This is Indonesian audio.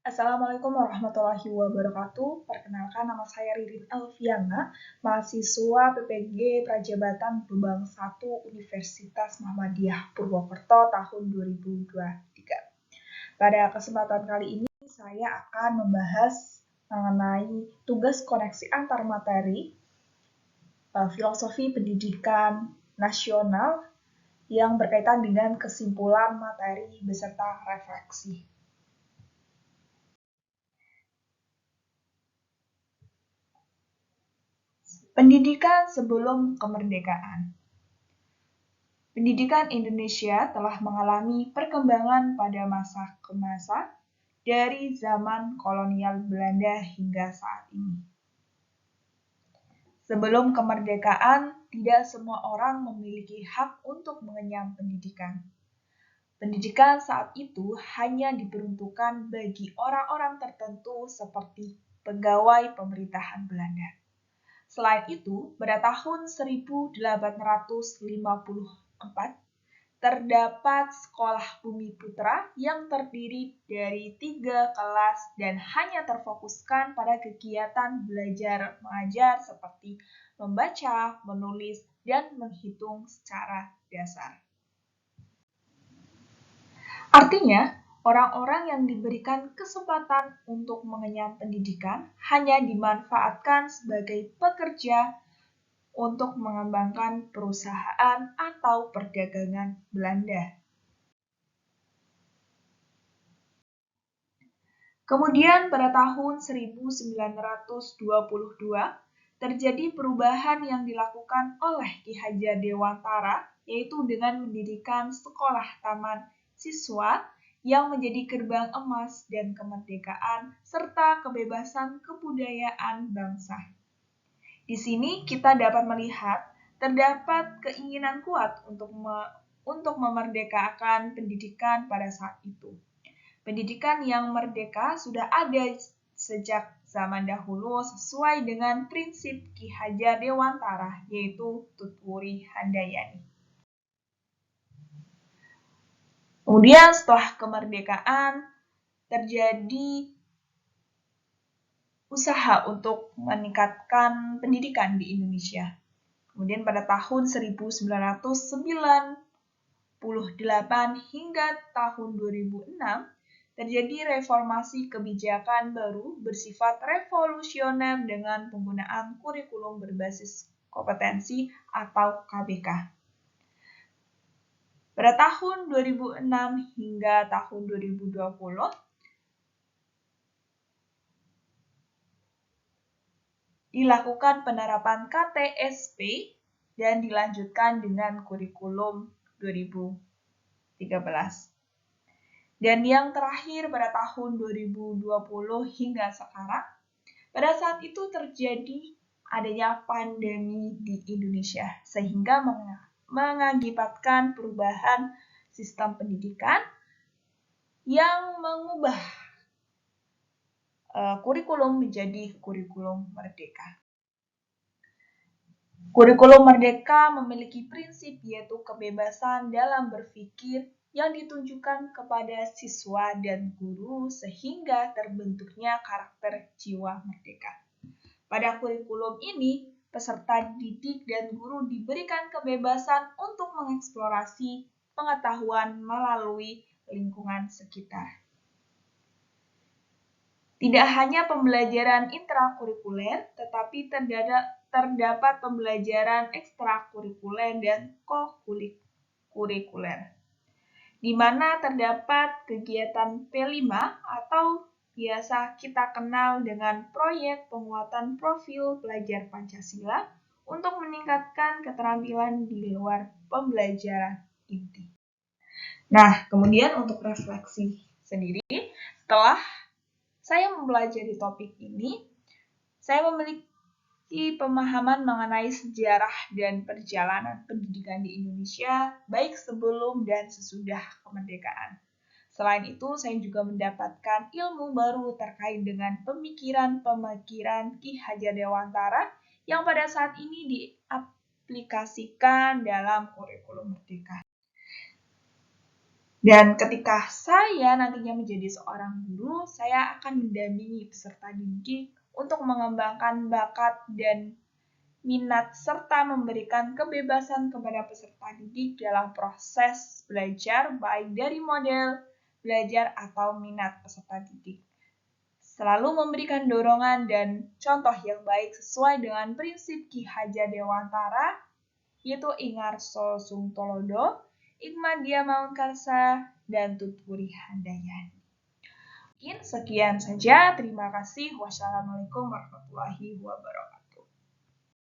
Assalamualaikum warahmatullahi wabarakatuh. Perkenalkan, nama saya Ririn Elviana, mahasiswa PPG Prajabatan Gelombang 1 Universitas Muhammadiyah Purwokerto tahun 2023. Pada kesempatan kali ini, saya akan membahas mengenai tugas koneksi antar materi filosofi pendidikan nasional yang berkaitan dengan kesimpulan materi beserta refleksi. Pendidikan sebelum kemerdekaan. Pendidikan Indonesia telah mengalami perkembangan pada masa ke masa dari zaman kolonial Belanda hingga saat ini. Sebelum kemerdekaan, tidak semua orang memiliki hak untuk mengenyam pendidikan. Pendidikan saat itu hanya diperuntukkan bagi orang-orang tertentu seperti pegawai pemerintahan Belanda. Selain itu, pada tahun 1854, terdapat Sekolah Bumi Putra yang terdiri dari 3 kelas dan hanya terfokuskan pada kegiatan belajar mengajar seperti membaca, menulis, dan menghitung secara dasar. Artinya, orang-orang yang diberikan kesempatan untuk mengenyam pendidikan hanya dimanfaatkan sebagai pekerja untuk mengembangkan perusahaan atau perdagangan Belanda. Kemudian pada tahun 1922 terjadi perubahan yang dilakukan oleh Ki Hajar Dewantara, yaitu dengan mendirikan sekolah taman siswa yang menjadi gerbang emas dan kemerdekaan serta kebebasan kebudayaan bangsa. Di sini kita dapat melihat terdapat keinginan kuat untuk memerdekakan pendidikan pada saat itu. Pendidikan yang merdeka sudah ada sejak zaman dahulu sesuai dengan prinsip Ki Hajar Dewantara, yaitu Tutwuri Handayani. Kemudian setelah kemerdekaan terjadi usaha untuk meningkatkan pendidikan di Indonesia. Kemudian pada tahun 1998 hingga tahun 2006 terjadi reformasi kebijakan baru bersifat revolusioner dengan penggunaan kurikulum berbasis kompetensi atau KBK. Pada tahun 2006 hingga tahun 2020, dilakukan penerapan KTSP dan dilanjutkan dengan kurikulum 2013. Dan yang terakhir pada tahun 2020 hingga sekarang, pada saat itu terjadi adanya pandemi di Indonesia, sehingga mengakibatkan perubahan sistem pendidikan yang mengubah kurikulum menjadi kurikulum merdeka. Kurikulum merdeka memiliki prinsip yaitu kebebasan dalam berpikir yang ditunjukkan kepada siswa dan guru sehingga terbentuknya karakter jiwa merdeka. Pada kurikulum ini, peserta didik dan guru diberikan kebebasan untuk mengeksplorasi pengetahuan melalui lingkungan sekitar. Tidak hanya pembelajaran intrakurikuler, tetapi terdapat pembelajaran ekstrakurikuler dan kokurikuler, di mana terdapat kegiatan P5 atau biasa kita kenal dengan proyek penguatan profil pelajar Pancasila untuk meningkatkan keterampilan di luar pembelajaran inti. Nah, kemudian untuk refleksi sendiri, setelah saya mempelajari topik ini, saya memiliki pemahaman mengenai sejarah dan perjalanan pendidikan di Indonesia, baik sebelum dan sesudah kemerdekaan. Selain itu, saya juga mendapatkan ilmu baru terkait dengan pemikiran-pemikiran Ki Hajar Dewantara yang pada saat ini diaplikasikan dalam kurikulum merdeka. Dan ketika saya nantinya menjadi seorang guru, saya akan mendampingi peserta didik untuk mengembangkan bakat dan minat serta memberikan kebebasan kepada peserta didik dalam proses belajar baik dari model belajar atau minat peserta didik. Selalu memberikan dorongan dan contoh yang baik sesuai dengan prinsip Ki Hajar Dewantara, yaitu Ingarso Sungtolodo, Ikma Dia Maunkarsa, dan Tutpuri Handayani. Mungkin sekian saja. Terima kasih. Wassalamualaikum warahmatullahi wabarakatuh.